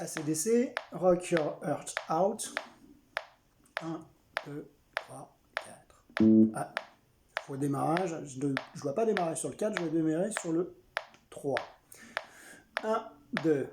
AC/DC, Rock Your Heart Out. 1, 2, 3, 4. Ah, il faut démarrage. Je ne dois pas démarrer sur le 4, je vais démarrer sur le 3. 1, 2.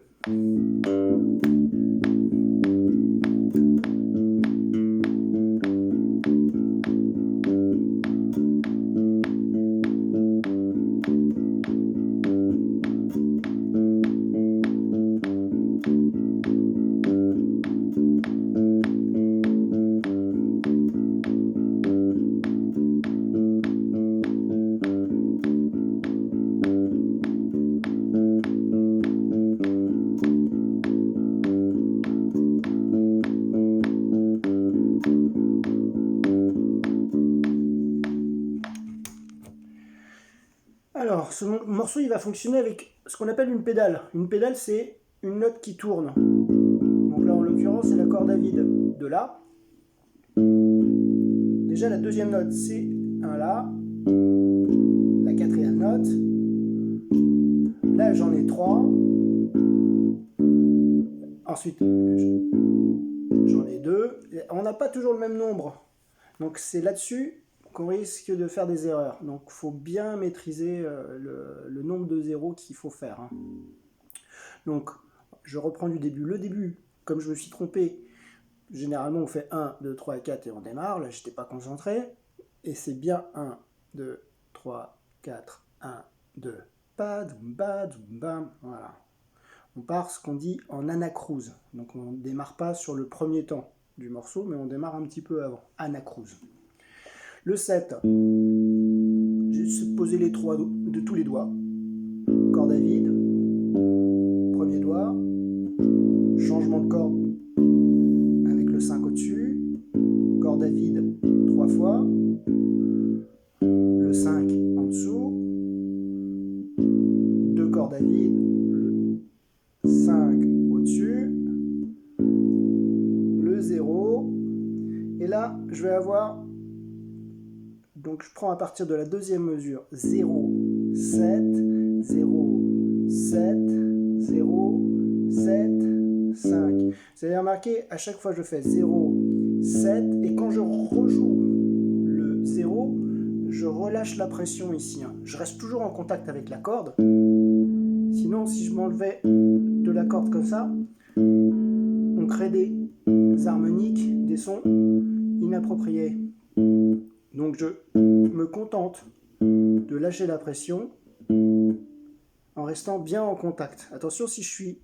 Alors, ce morceau, il va fonctionner avec ce qu'on appelle une pédale. Une pédale, c'est une note qui tourne. Donc là, en l'occurrence, c'est l'accord David de La. Déjà, la deuxième note, c'est un La. La quatrième note. Là, j'en ai 3. Ensuite, j'en ai 2. On n'a pas toujours le même nombre. Donc, c'est là-dessus qu'on risque de faire des erreurs. Donc il faut bien maîtriser le nombre de zéros qu'il faut faire. Hein. Donc je reprends du début. Le début, comme je me suis trompé, généralement on fait 1, 2, 3 et 4 et on démarre. Là, je n'étais pas concentré. Et c'est bien 1, 2, 3, 4, 1, 2. Badoum, badoum, bam. Voilà. On part ce qu'on dit en anacrouse. Donc on ne démarre pas sur le premier temps du morceau, mais on démarre un petit peu avant. Anacrouse. Le 7, j'ai posé les 3 de tous les doigts. Corde à vide, premier doigt, changement de corde avec le 5 au-dessus, corde à vide 3 fois, le 5 en dessous, 2 cordes à vide, le 5 au-dessus, le 0, et là je vais avoir... Donc je prends à partir de la deuxième mesure 0, 7, 0, 7, 0, 7, 5. Vous avez remarqué, à chaque fois je fais 0, 7, et quand je rejoue le 0, je relâche la pression ici. Hein. Je reste toujours en contact avec la corde. Sinon, si je m'enlevais de la corde comme ça, on crée des harmoniques, des sons inappropriés. Donc je me contente de lâcher la pression en restant bien en contact. Attention, si je suis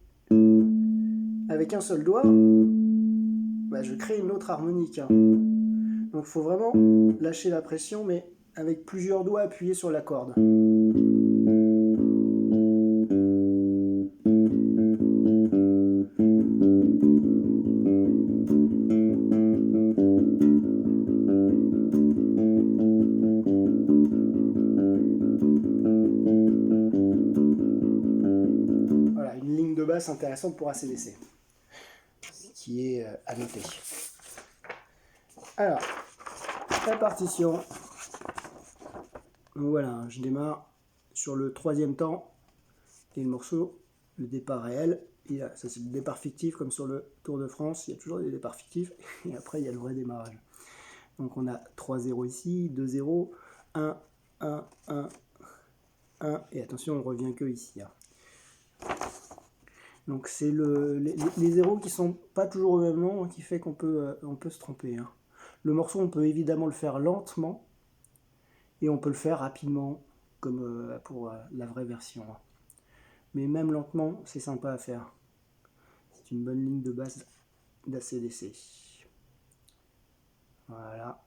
avec un seul doigt, bah, je crée une autre harmonique. Hein. Donc il faut vraiment lâcher la pression, mais avec plusieurs doigts appuyés sur la corde. Voilà, une ligne de basse intéressante pour AC/DC, qui est à noter. Alors, la partition. Donc voilà, je démarre sur le 3e temps et le morceau, le départ réel. Ça c'est le départ fictif, comme sur le Tour de France, il y a toujours des départs fictifs et après il y a le vrai démarrage. Donc on a 3 0 ici, 2 0, 1, 1, 1, 1, et attention, on ne revient que ici. Hein. Donc c'est les zéros qui sont pas toujours au même nom qui fait qu'on peut se tromper. Hein. Le morceau, on peut évidemment le faire lentement et on peut le faire rapidement comme pour la vraie version. Hein. Mais même lentement, c'est sympa à faire. C'est une bonne ligne de base d'AC/DC. Voilà.